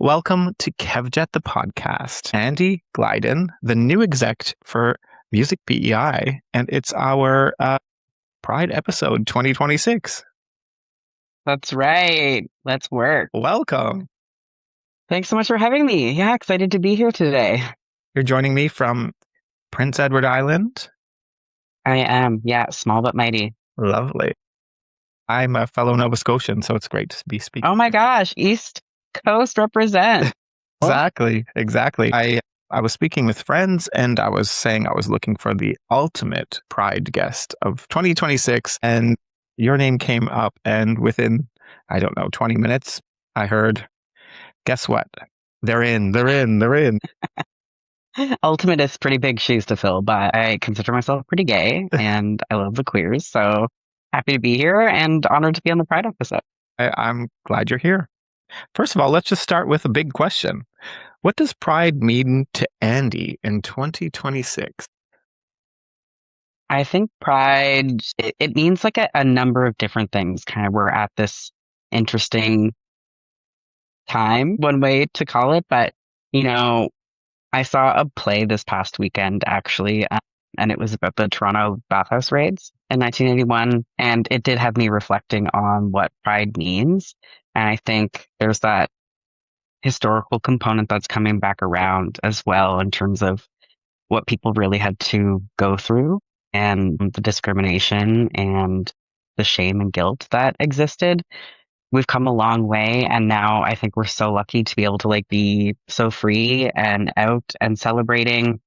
Welcome to Kevjet the podcast. Andy Glyden, the new exec for MusicPEI, and it's our Pride episode 2026. That's right. Let's work. Welcome. Thanks so much for having me. Yeah, excited to be here today. You're joining me from Prince Edward Island. I am, yeah, small but mighty. Lovely. I'm a fellow Nova Scotian, so it's great to be speaking. Oh my gosh, East Coast represent. Exactly. I was speaking with friends and I was saying I was looking for the ultimate Pride guest of 2026, and your name came up, and within, I don't know, 20 minutes, I heard, guess what? They're in. Ultimate is pretty big shoes to fill, but I consider myself pretty gay and I love the queers. So happy to be here and honored to be on the Pride episode. I'm glad you're here. First of all, let's just start with a big question. What does Pride mean to Andy in 2026? I think Pride, it means like a number of different things. Kind of we're at this interesting time, one way to call it, but you know, I saw a play this past weekend, actually, and it was about the Toronto bathhouse raids in 1981. And it did have me reflecting on what pride means. And I think there's that historical component that's coming back around as well in terms of what people really had to go through and the discrimination and the shame and guilt that existed. We've come a long way, and now I think we're so lucky to be able to like be so free and out and celebrating.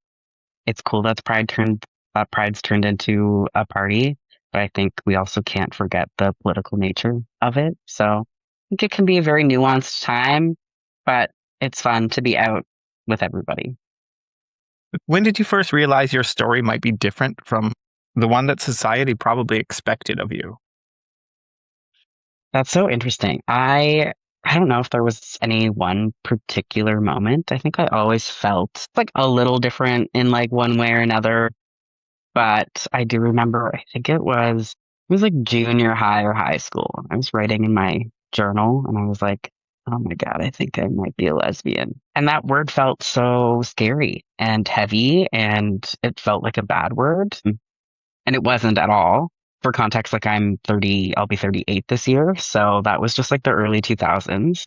It's cool Pride's turned into a party, but I think we also can't forget the political nature of it. So I think it can be a very nuanced time, but it's fun to be out with everybody. When did you first realize your story might be different from the one that society probably expected of you? That's so interesting. I don't know if there was any one particular moment. I think I always felt like a little different in like one way or another. But I do remember, I think it was like junior high or high school. I was writing in my journal and I was like, oh my God, I think I might be a lesbian. And that word felt so scary and heavy and it felt like a bad word. And it wasn't at all. For context, like I'm 30, I'll be 38 this year. So that was just like the early 2000s.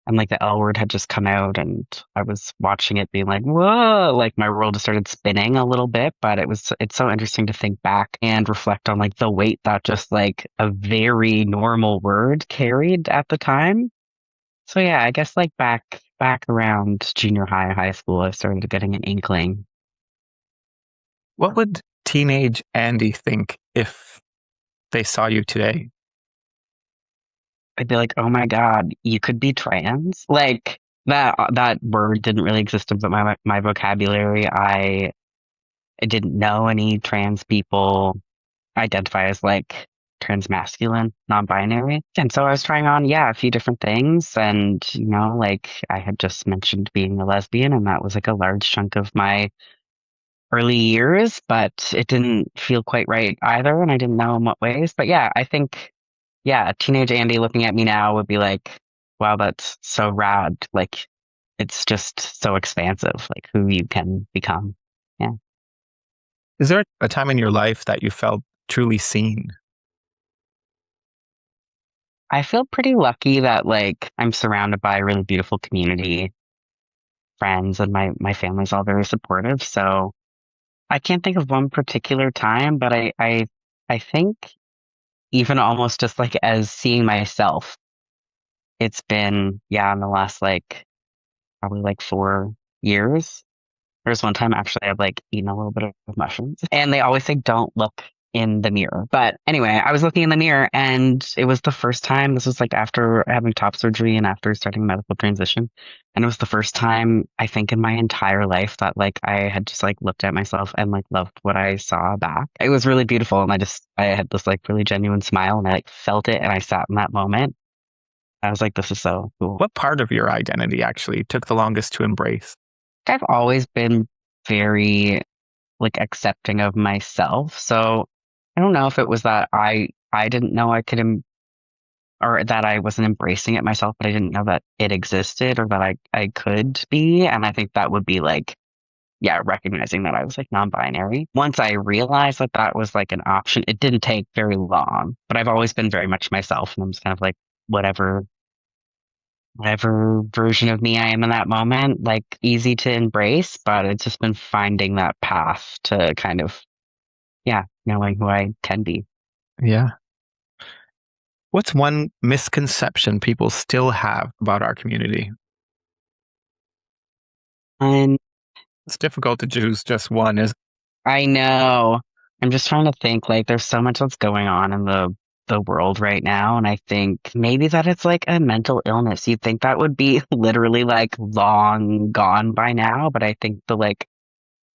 And like the L word had just come out and I was watching it being like, whoa, like my world just started spinning a little bit. But it's so interesting to think back and reflect on like the weight that just like a very normal word carried at the time. So yeah, I guess like back around junior high, high school, I started getting an inkling. What would teenage Andy think if they saw you today? I'd be like, oh my God, you could be trans. Like that word didn't really exist in my vocabulary. I didn't know any trans people. I identify as like transmasculine, non-binary. And so I was trying on, yeah, a few different things. And, like I had just mentioned being a lesbian, and that was like a large chunk of my early years, but it didn't feel quite right either. And I didn't know in what ways. But yeah, I think, yeah, teenage Andy looking at me now would be like, wow, that's so rad. Like, it's just so expansive, like who you can become. Yeah. Is there a time in your life that you felt truly seen? I feel pretty lucky that like I'm surrounded by a really beautiful community, friends, and my family's all very supportive. So I can't think of one particular time, but I think even almost just like as seeing myself, it's been, yeah, in the last like probably like 4 years. There's one time actually I've like eaten a little bit of mushrooms, and they always say don't look in the mirror. But anyway, I was looking in the mirror and it was the first time. This was like after having top surgery and after starting medical transition. And it was the first time I think in my entire life that like I had just like looked at myself and like loved what I saw back. It was really beautiful. And I had this like really genuine smile and I like felt it and I sat in that moment. I was like, this is so cool. What part of your identity actually took the longest to embrace? I've always been very like accepting of myself. So I don't know if it was that I didn't know I could or that I wasn't embracing it myself, but I didn't know that it existed or that I could be. And I think that would be like, yeah, recognizing that I was like non-binary. Once I realized that that was like an option, it didn't take very long, but I've always been very much myself, and I'm just kind of like whatever whatever version of me I am in that moment, like easy to embrace, but it's just been finding that path to kind of, yeah, knowing who I can be. Yeah. What's one misconception people still have about our community? And It's difficult to choose just one. Is I know I'm just trying to think like there's so much that's going on in the world right now, and I think maybe that it's like a mental illness. You'd think that would be literally like long gone by now, but I think the like,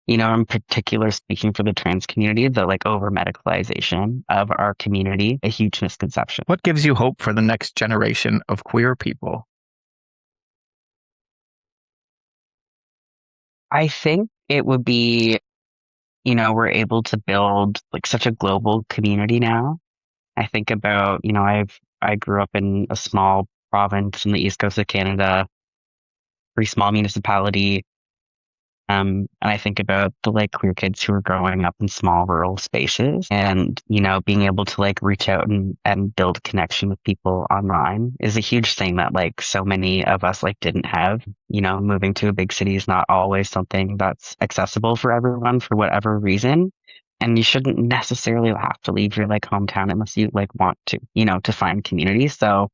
in particular, speaking for the trans community, the like over medicalization of our community, a huge misconception. what gives you hope for the next generation of queer people? I think it would be, we're able to build like such a global community now. I think about, I grew up in a small province in the east coast of Canada, pretty small municipality. And I think about the like queer kids who are growing up in small rural spaces and, being able to like reach out and build connection with people online is a huge thing that like so many of us like didn't have. Moving to a big city is not always something that's accessible for everyone for whatever reason. And you shouldn't necessarily have to leave your like hometown unless you like want to, to find community. So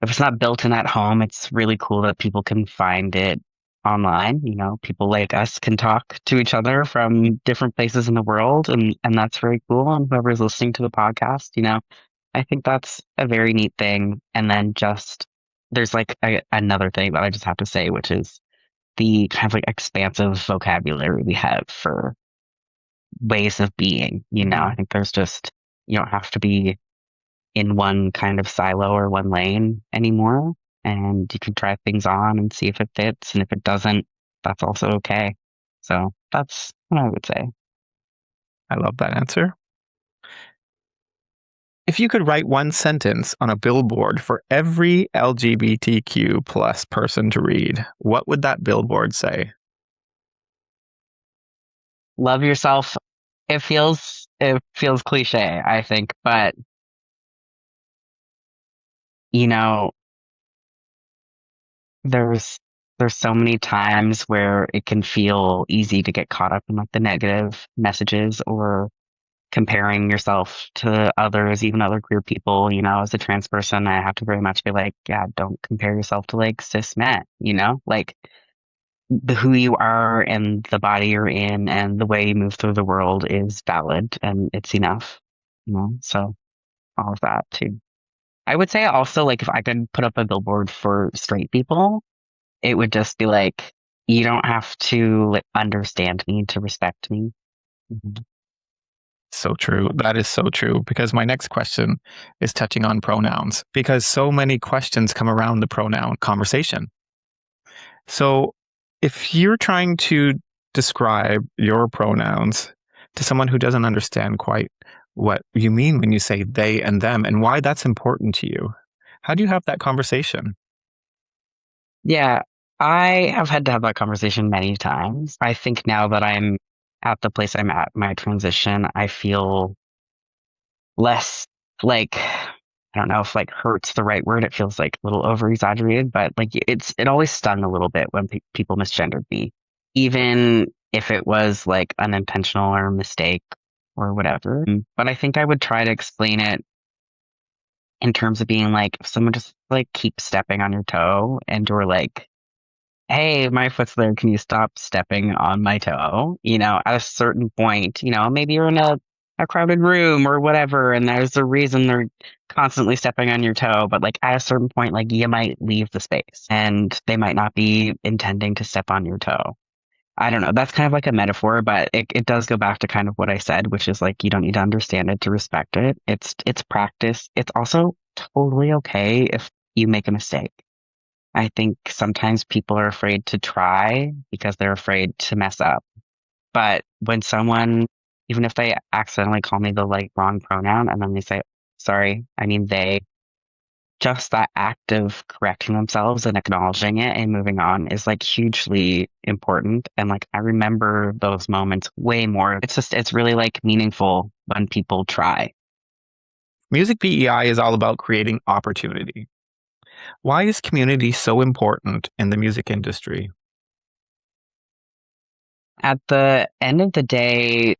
if it's not built in at home, it's really cool that people can find it online. People like us can talk to each other from different places in the world, and that's very cool. And whoever's listening to the podcast, I think that's a very neat thing. And then just there's like another thing that I just have to say, which is the kind of like expansive vocabulary we have for ways of being. I think there's just you don't have to be in one kind of silo or one lane anymore. And you can try things on and see if it fits. And if it doesn't, that's also okay. So that's what I would say. I love that answer. If you could write one sentence on a billboard for every LGBTQ plus person to read, what would that billboard say? Love yourself. It feels cliche, I think, but you know, there's there's so many times where it can feel easy to get caught up in like the negative messages or comparing yourself to others, even other queer people. As a trans person, I have to very much be like, yeah, don't compare yourself to like cis men, like the who you are and the body you're in and the way you move through the world is valid and it's enough, so all of that too. I would say also like if I could put up a billboard for straight people, it would just be like, you don't have to like understand me to respect me. Mhm. So true. That is so true. Because my next question is touching on pronouns, because so many questions come around the pronoun conversation. So if you're trying to describe your pronouns to someone who doesn't understand quite what you mean when you say they and them and why that's important to you, how do you have that conversation? Yeah, I have had to have that conversation many times. I think now that I'm at the place I'm at, my transition, I feel less like, I don't know if like hurt's the right word. It feels like a little over exaggerated, but like it always stung a little bit when people misgendered me, even if it was like unintentional or a mistake or whatever. But I think I would try to explain it in terms of being like, if someone just like keeps stepping on your toe and or like, hey, my foot's there. Can you stop stepping on my toe? At a certain point, maybe you're in a crowded room or whatever, and there's a reason they're constantly stepping on your toe. But like at a certain point, like you might leave the space and they might not be intending to step on your toe. I don't know. That's kind of like a metaphor, but it does go back to kind of what I said, which is like you don't need to understand it to respect it. It's practice. It's also totally okay if you make a mistake. I think sometimes people are afraid to try because they're afraid to mess up. But when someone, even if they accidentally call me the like wrong pronoun and then they say, sorry, I mean they, just that act of correcting themselves and acknowledging it and moving on is like hugely important. And like I remember those moments way more. It's really like meaningful when people try. Music PEI is all about creating opportunity. Why is community so important in the music industry? At the end of the day,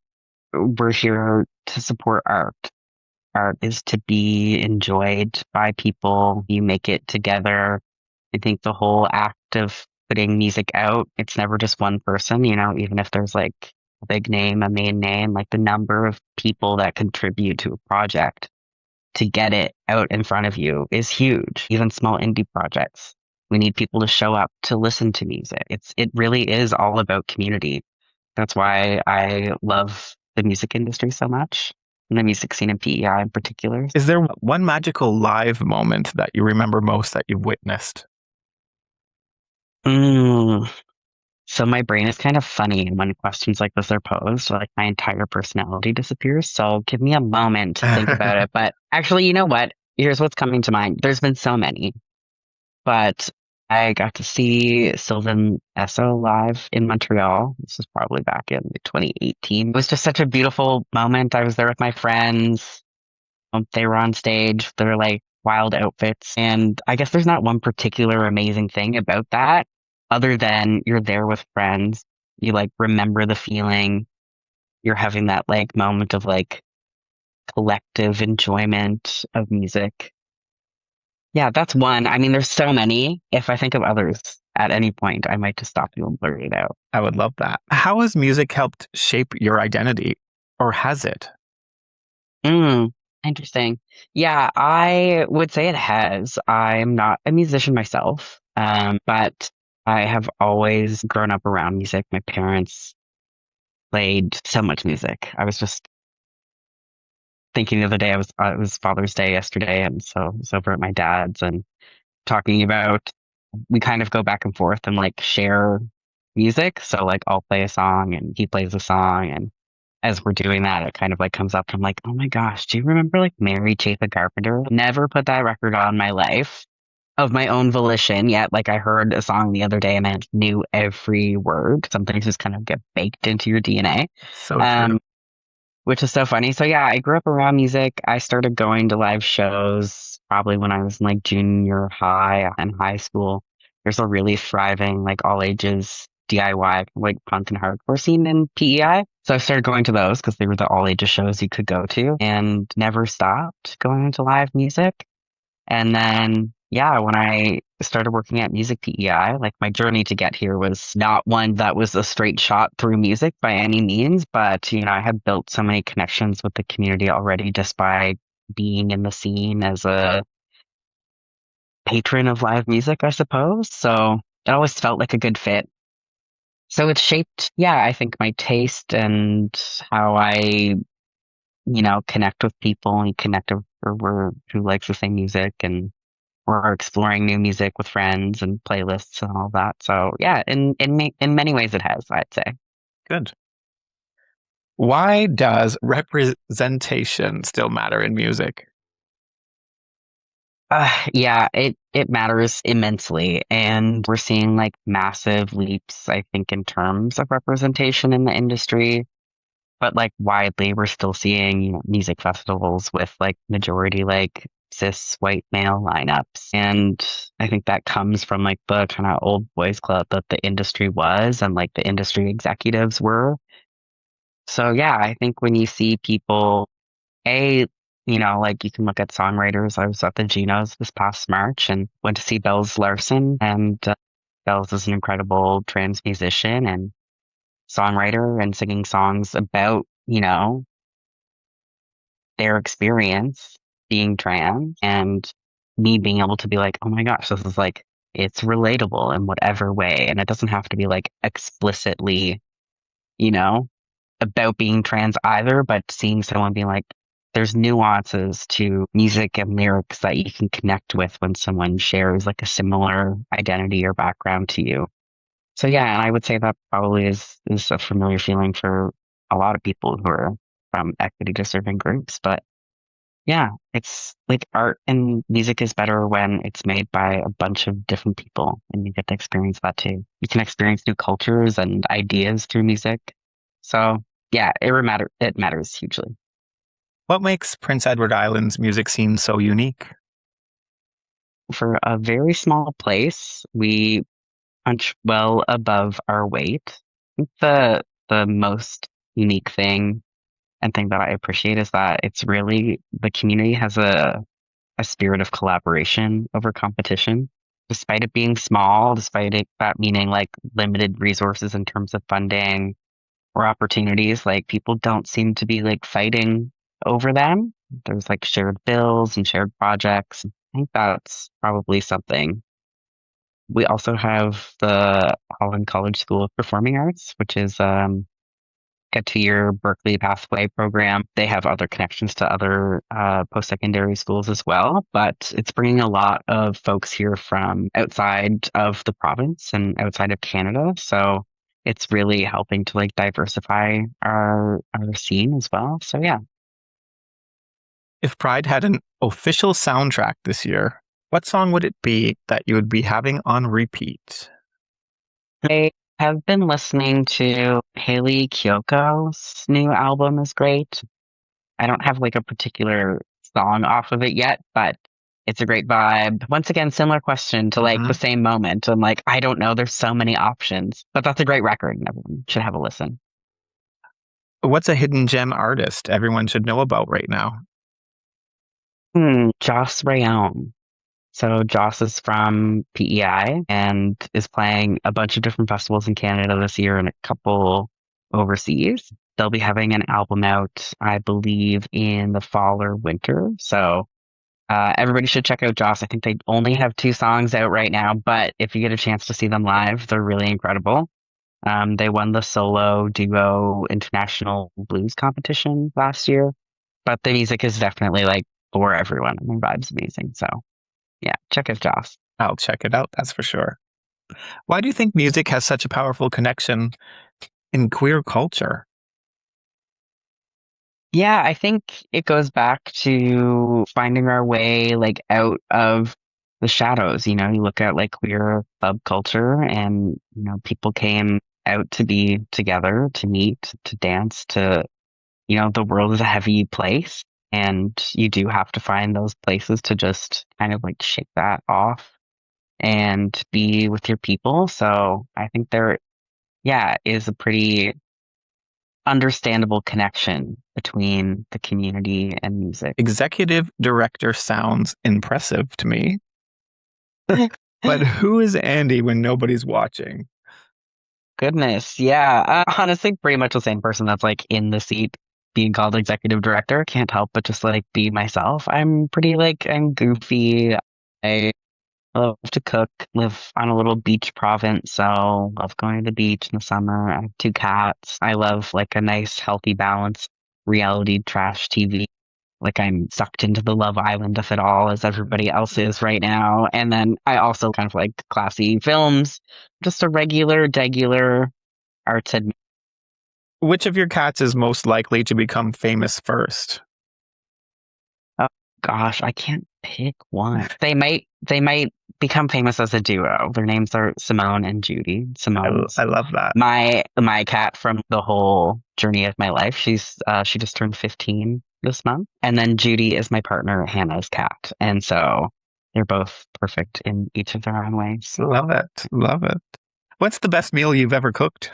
we're here to support art. Art is to be enjoyed by people. You make it together. I think the whole act of putting music out, it's never just one person, even if there's like a big name, a main name, like the number of people that contribute to a project to get it out in front of you is huge. Even small indie projects. We need people to show up to listen to music. It really is all about community. That's why I love the music industry so much, and the music scene in PEI in particular. Is there one magical live moment that you remember most that you've witnessed? Mm. So my brain is kind of funny when questions like this are posed. Like my entire personality disappears. So give me a moment to think about it. But actually, you know what? Here's what's coming to mind. There's been so many, but I got to see Sylvan Esso live in Montreal. This was probably back in 2018. It was just such a beautiful moment. I was there with my friends. They were on stage. They were like wild outfits. And I guess there's not one particular amazing thing about that other than you're there with friends. You like remember the feeling. You're having that like moment of like collective enjoyment of music. Yeah, that's one. I mean, there's so many. If I think of others at any point, I might just stop you and blurt it out. I would love that. How has music helped shape your identity, or has it? Mm, interesting. Yeah, I would say it has. I'm not a musician myself, but I have always grown up around music. My parents played so much music. I was just thinking the other day, it was Father's Day yesterday, and so I was over at my dad's and talking about, we kind of go back and forth and like share music. So like I'll play a song and he plays a song, and as we're doing that, it kind of like comes up. I'm like, oh my gosh, do you remember like Mary Chapin Carpenter? Never put that record on in my life of my own volition yet. Like I heard a song the other day and I knew every word. Some things just kind of get baked into your DNA. So true. Um, which is so funny. So yeah, I grew up around music. I started going to live shows probably when I was in like junior high and high school. There's a really thriving like all ages DIY like punk and hardcore scene in PEI. So I started going to those because they were the all ages shows you could go to, and never stopped going to live music. And then, yeah, when I started working at Music PEI, like my journey to get here was not one that was a straight shot through music by any means, but, I had built so many connections with the community already just by being in the scene as a patron of live music, I suppose. So it always felt like a good fit. So it's shaped, yeah, I think my taste and how I, connect with people and connect who likes the same music, and or exploring new music with friends and playlists and all that. So yeah, in many ways it has, I'd say. Good. Why does representation still matter in music? Yeah, it matters immensely, and we're seeing like massive leaps, I think, in terms of representation in the industry. But like widely, we're still seeing music festivals with like majority like cis white male lineups, and I think that comes from like the kind of old boys club that the industry was, and like the industry executives were. So yeah, I think when you see people, a like you can look at songwriters. I was at the Genos this past March and went to see Bells Larson, and Bells is an incredible trans musician and songwriter and singing songs about their experience being trans, and me being able to be like, oh my gosh, this is like, it's relatable in whatever way. And it doesn't have to be like explicitly, you know, about being trans either, but seeing someone being like, there's nuances to music and lyrics that you can connect with when someone shares like a similar identity or background to you. So yeah, and I would say that probably is a familiar feeling for a lot of people who are from equity deserving groups. But Yeah, it's like art and music is better when it's made by a bunch of different people and you get to experience that too. You can experience new cultures and ideas through music. So yeah, it matters hugely. What makes Prince Edward Island's music scene so unique? For a very small place, we punch well above our weight. I think the most unique thing and thing that I appreciate is that it's really the community has a spirit of collaboration over competition. Despite it being small, despite it that meaning like limited resources in terms of funding or opportunities, like people don't seem to be like fighting over them. There's like shared bills and shared projects. I think that's probably something. We also have the Holland College School of Performing Arts, which is a 2-year Berkeley pathway program. They have other connections to other post-secondary schools as well, but it's bringing a lot of folks here from outside of the province and outside of Canada. So it's really helping to like diversify our scene as well. So yeah, If Pride had an official soundtrack this year, what song would it be that you would be having on repeat? I have been listening to Haley Kyoko's new album is great. I don't have like a particular song off of it yet, but it's a great vibe. Once again, similar question to like the Mhm. same moment. I'm like, I don't know. There's so many options, but that's a great record and everyone should have a listen. What's a hidden gem artist everyone should know about right now? Joss Rayon. So Joss is from PEI and is playing a bunch of different festivals in Canada this year and a couple overseas. They'll be having an album out, I believe, in the fall or winter. So everybody should check out Joss. I think they only have 2 songs out right now, but if you get a chance to see them live, they're really incredible. They won the solo duo international blues competition last year, but the music is definitely like for everyone. And the vibe's amazing. So yeah, check out Joss. I'll check it out, that's for sure. Why do you think music has such a powerful connection in queer culture? Yeah, I think it goes back to finding our way like out of the shadows. You know, you look at like queer club culture and, you know, people came out to be together, to meet, to dance, to, you know, the world is a heavy place and you do have to find those places to just kind of like shake that off and be with your people. So I think there, yeah, is a pretty understandable connection between the community and music. Executive director sounds impressive to me, but who is Andy when nobody's watching? Goodness, yeah. Honestly, pretty much the same person that's like in the seat being called executive director. Can't help but just like be myself. I'm pretty like I'm goofy. I love to cook, live on a little beach province, so love going to the beach in the summer. I have 2 cats. I love like a nice healthy balance, reality trash TV. Like I'm sucked into the Love Island of it all as everybody else is right now. And then I also kind of like classy films, just a regular, degular arts admin. Which of your cats is most likely to become famous first? Oh gosh, I can't pick one. They might become famous as a duo. Their names are Simone and Judy. I Simone's love that. my cat from the whole journey of my life. She just turned 15 this month. And then Judy is my partner, Hannah's cat. And so they're both perfect in each of their own ways. Love it. Love it. What's the best meal you've ever cooked?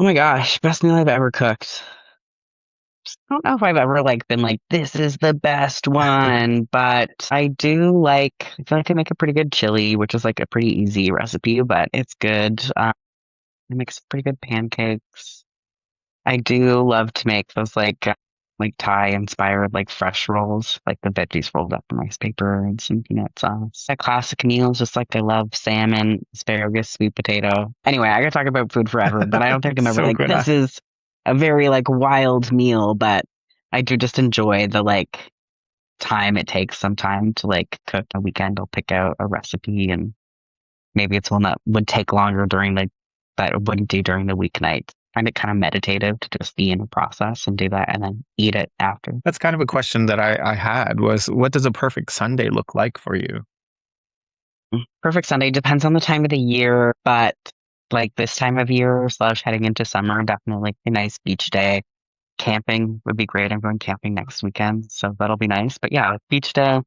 Oh my gosh, best meal I've ever cooked. I don't know if I've ever like been like, this is the best one, but I feel like I make a pretty good chili, which is like a pretty easy recipe, but it's good. I make some pretty good pancakes. I do love to make those like Thai inspired like fresh rolls, like the veggies rolled up in rice paper and some peanut sauce. A classic meals, just like I love salmon, asparagus, sweet potato. Anyway, I could talk about food forever, but I don't think I'm ever So like good. this is a very like wild meal, but I do just enjoy the like time it takes sometime to like cook. A weekend I'll pick out a recipe and maybe it's one that would take longer during the that it wouldn't do during the weeknight. find it kind of meditative to just be in the process and do that and then eat it after. That's kind of a question that I had was, what does a perfect Sunday look like for you? Perfect Sunday depends on the time of the year, but like this time of year slash heading into summer, definitely a nice beach day. Camping would be great. I'm going camping next weekend, so that'll be nice. But yeah, beach day.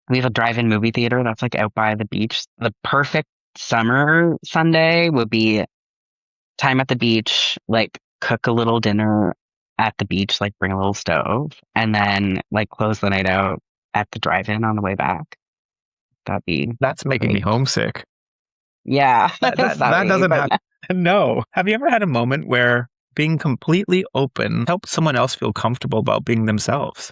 We have a drive-in movie theater that's like out by the beach. The perfect summer Sunday would be time at the beach, like cook a little dinner at the beach, like bring a little stove, and then like close the night out at the drive-in on the way back. That'd be That's making me great. homesick. Yeah, That sorry, doesn't but happen. No. Have you ever had a moment where being completely open helped someone else feel comfortable about being themselves?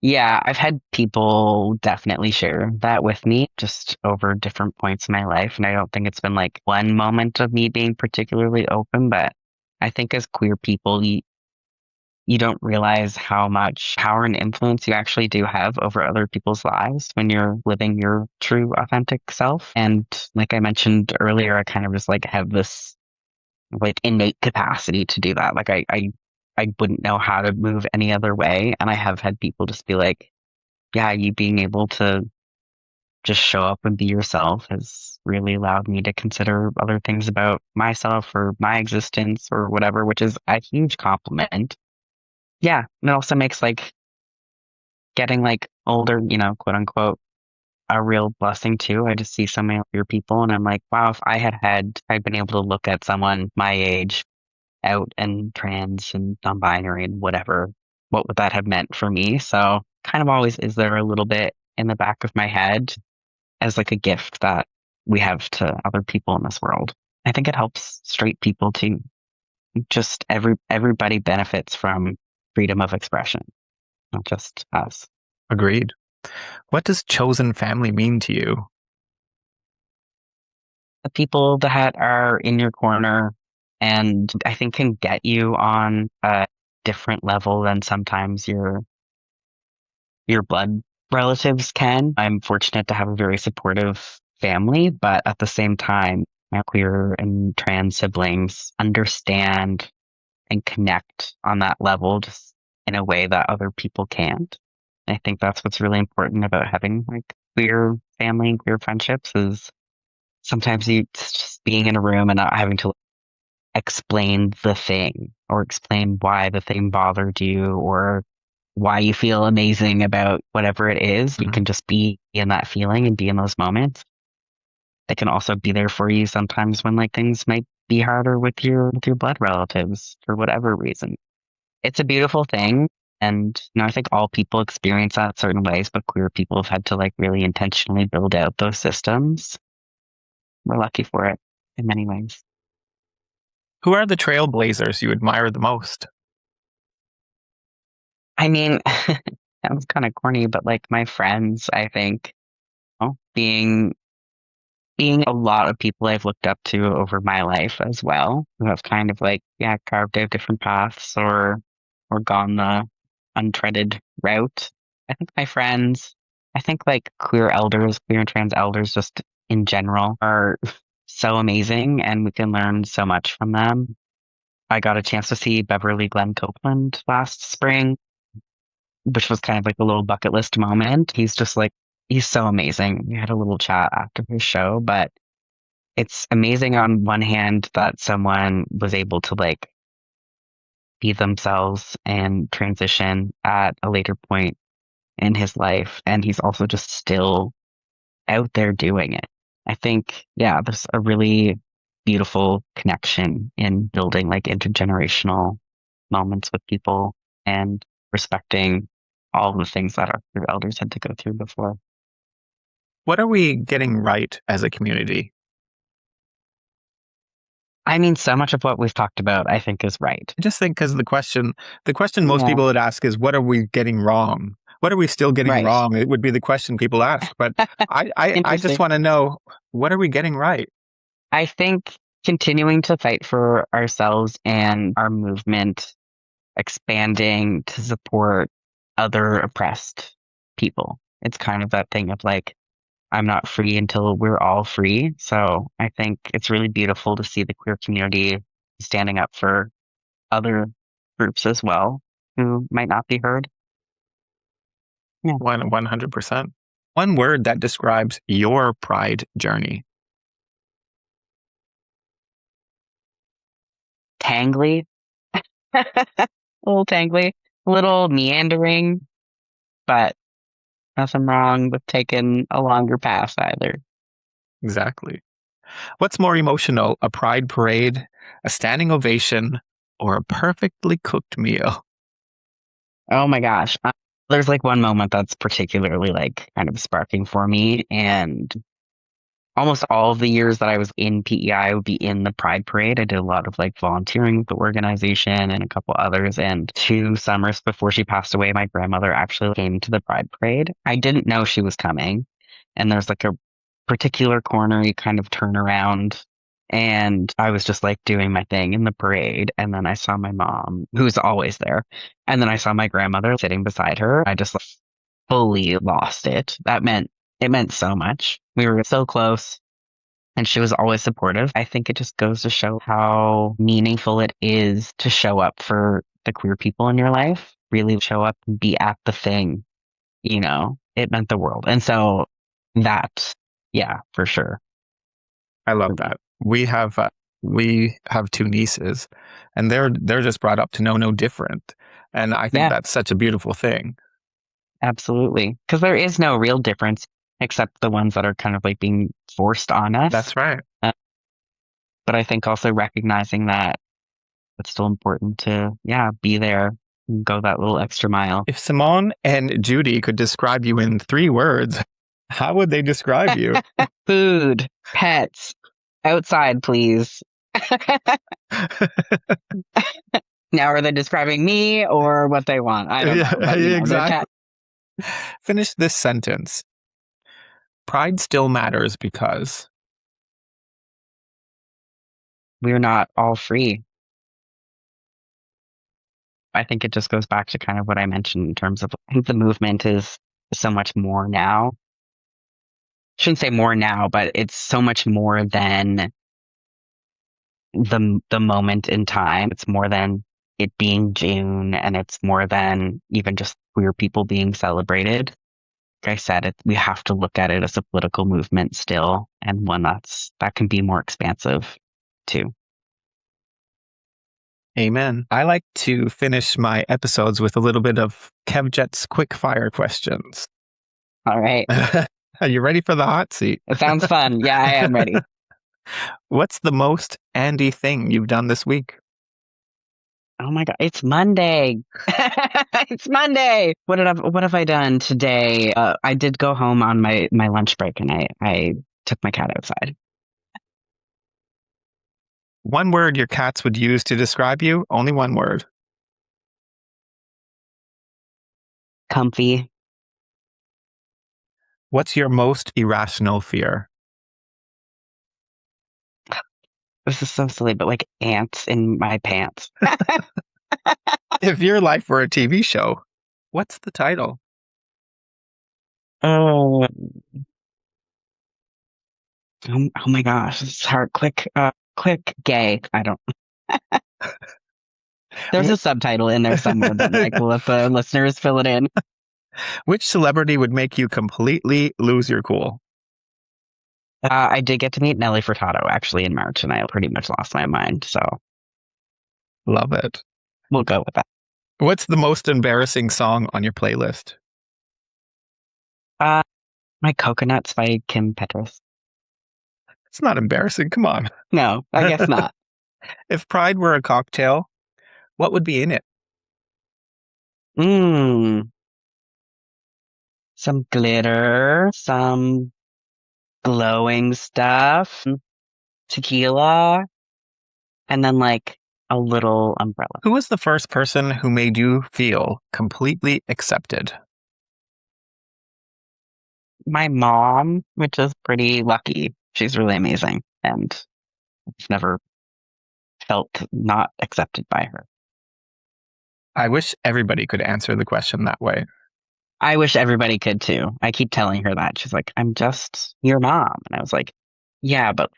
yeah, I've had people definitely share that with me just over different points in my life. And I don't think it's been like one moment of me being particularly open, but I think as queer people, you don't realize how much power and influence you actually do have over other people's lives when you're living your true authentic self. And like I mentioned earlier, I kind of just like have this like innate capacity to do that. Like I wouldn't know how to move any other way. And I have had people just be like, yeah, you being able to just show up and be yourself has really allowed me to consider other things about myself or my existence or whatever, which is a huge compliment. Yeah. And it also makes like getting like older, quote unquote, a real blessing too. I just see so many of your people and I'm like, wow, if I'd been able to look at someone my age out and trans and non-binary and whatever, what would that have meant for me? So kind of always is there a little bit in the back of my head as like a gift that we have to other people in this world. I think it helps straight people too. Just everybody benefits from freedom of expression, not just us. Agreed. What does chosen family mean to you? The people that are in your corner and I think can get you on a different level than sometimes your blood relatives can. I'm fortunate to have a very supportive family, but at the same time, my queer and trans siblings understand and connect on that level just in a way that other people can't. I think that's what's really important about having like queer family and queer friendships is sometimes you it's just being in a room and not having to explain the thing or explain why the thing bothered you or why you feel amazing about whatever it is. You Mhm. can just be in that feeling and be in those moments. They can also be there for you sometimes when like things might be harder with your blood relatives for whatever reason. It's a beautiful thing. And I think all people experience that certain ways, but queer people have had to like really intentionally build out those systems. We're lucky for it in many ways. Who are the trailblazers you admire the most? I mean, that was kind of corny, but like my friends, I think, being a lot of people I've looked up to over my life as well, who have kind of like, yeah, carved out different paths or gone the untreaded route. I think my friends, I think like queer elders, queer and trans elders just in general are so amazing and we can learn so much from them. I got a chance to see Beverly Glenn Copeland last spring, which was kind of like a little bucket list moment. He's just like, he's so amazing. We had a little chat after his show, but it's amazing on one hand that someone was able to like be themselves and transition at a later point in his life. And he's also just still out there doing it. I think, yeah, there's a really beautiful connection in building like intergenerational moments with people and respecting all the things that our elders had to go through before. What are we getting right as a community? I mean, so much of what we've talked about, I think, is right. I just think because the question most Yeah, people would ask is, what are we getting wrong? What are we still getting right. wrong? It would be the question people ask. But I just Interesting. want to know, what are we getting right? I think continuing to fight for ourselves and our movement expanding to support other oppressed people. It's kind of that thing of like, I'm not free until we're all free. So I think it's really beautiful to see the queer community standing up for other groups as well who might not be heard. Yeah. 100%. One word that describes your pride journey. Tangly. A little tangly, a little meandering, but nothing wrong with taking a longer path either. Exactly. What's more emotional, a pride parade, a standing ovation, or a perfectly cooked meal? Oh my gosh. There's like one moment that's particularly like kind of sparking for me. And almost all of the years that I was in PEI, I would be in the Pride Parade. I did a lot of like volunteering with the organization and a couple others. And 2 summers before she passed away, my grandmother actually came to the Pride Parade. I didn't know she was coming. And there's like a particular corner you kind of turn around. And I was just like doing my thing in the parade. And then I saw my mom, who's always there. And then I saw my grandmother sitting beside her. I just like, fully lost it. It meant so much. We were so close and she was always supportive. I think it just goes to show how meaningful it is to show up for the queer people in your life, really show up and be at the thing, it meant the world. And so that, yeah, for sure. I For love me. that. We have two nieces, and they're just brought up to know no different, and I think Yeah, that's such a beautiful thing. absolutely. Because there is no real difference except the ones that are kind of like being forced on us. That's right. Uh, but I think also recognizing that it's still important to, yeah, be there and go that little extra mile. If Simone and Judy could describe you in 3 words, how would they describe you? Food, pets, outside, please. Now, are they describing me or what they want? I don't know. Yeah, But, they're exactly. cat. Finish this sentence. Pride still matters because. We're not all free. I think it just goes back to kind of what I mentioned in terms of I think the movement is so much more now. Shouldn't say more now, but it's so much more than the moment in time. It's more than it being June, and it's more than even just queer people being celebrated. Like I said, we have to look at it as a political movement still, and one that can be more expansive too. Amen. I like to finish my episodes with a little bit of Kevjet's quick fire questions. All right. Are you ready for the hot seat? It sounds fun. Yeah, I am ready. What's the most Andy thing you've done this week? Oh my God, it's Monday. It's Monday. What have I done today? I did go home on my lunch break and I took my cat outside. One word your cats would use to describe you? Only one word. Comfy. What's your most irrational fear? This is so silly, but like ants in my pants. If your life were a TV show, what's the title? Oh, oh my gosh, this is hard. Quick, gay. I don't. There's a subtitle in there somewhere, but like we'll let the listeners fill it in. Which celebrity would make you completely lose your cool? I did get to meet Nelly Furtado actually in March, and I pretty much lost my mind. So Love it. we'll go with that. What's the most embarrassing song on your playlist? Uh, my Coconuts by Kim Petras. It's not embarrassing. Come on. No, I guess not. If pride were a cocktail, what would be in it? Mmm. Some glitter, some glowing stuff, tequila, and then like a little umbrella. Who was the first person who made you feel completely accepted? My mom, which is pretty lucky. She's really amazing. And I've never felt not accepted by her. I wish everybody could answer the question that way. I wish everybody could too. I keep telling her that. She's like, I'm just your mom. And I was like, yeah, but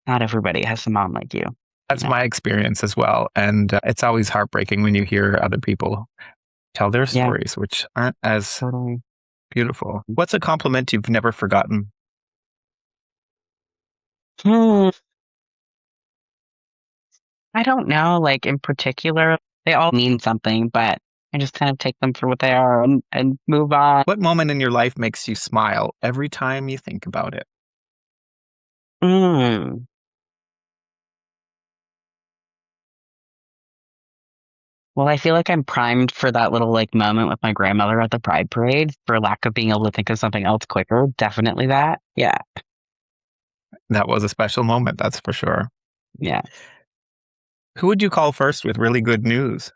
not everybody has a mom like you That's know? my experience as well. And it's always heartbreaking when you hear other people tell their Yeah, stories, which aren't as totally. beautiful. What's a compliment you've never forgotten? Hmm. I don't know, like in particular, they all mean something, but I just kind of take them for what they are and move on. What moment in your life makes you smile every time you think about it? Mm. Well, I feel like I'm primed for that little like moment with my grandmother at the Pride Parade for lack of being able to think of something else quicker. Definitely that. Yeah. That was a special moment, that's for sure. Yeah. Who would you call first with really good news?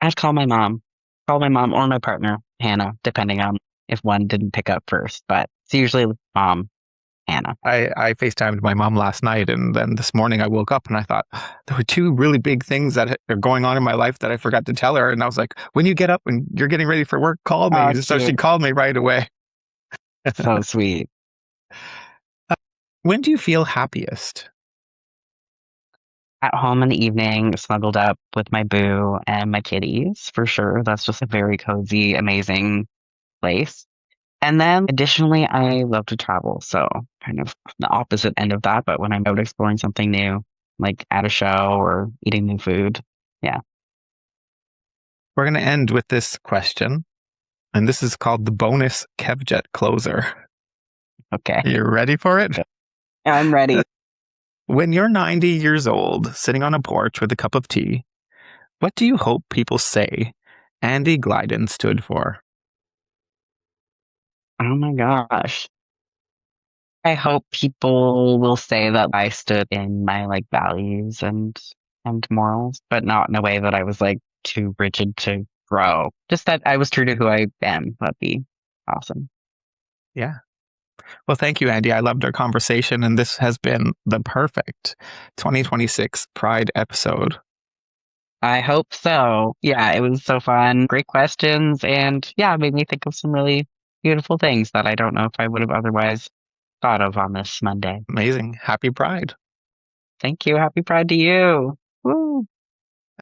I'd call my mom. Call my mom or my partner, Hannah, depending on if one didn't pick up first. But it's usually mom, Hannah. I FaceTimed my mom last night, and then this morning I woke up and I thought, there were two really big things that are going on in my life that I forgot to tell her. And I was like, when you get up and you're getting ready for work, call Oh, me. So she cute. called me right away. So sweet. When do you feel happiest? At home in the evening, snuggled up with my boo and my kitties, for sure. That's just a very cozy, amazing place. And then additionally, I love to travel. So kind of the opposite end of that, but when I'm out exploring something new, like at a show or eating new food. Yeah. We're going to end with this question, and this is called the bonus Kevjet closer. Okay. Are you ready for it? I'm ready. When you're 90 years old, sitting on a porch with a cup of tea, what do you hope people say Andy Glyden stood for? Oh my gosh. I hope people will say that I stood in my like values and morals, but not in a way that I was like too rigid to grow. Just that I was true to who I am. That'd be awesome. Yeah. Well, thank you, Andy. I loved our conversation, and this has been the perfect 2026 Pride episode. I hope so. Yeah, it was so fun. Great questions, and yeah, it made me think of some really beautiful things that I don't know if I would have otherwise thought of on this Monday. Amazing. Happy Pride. Thank you. Happy Pride to you. Woo.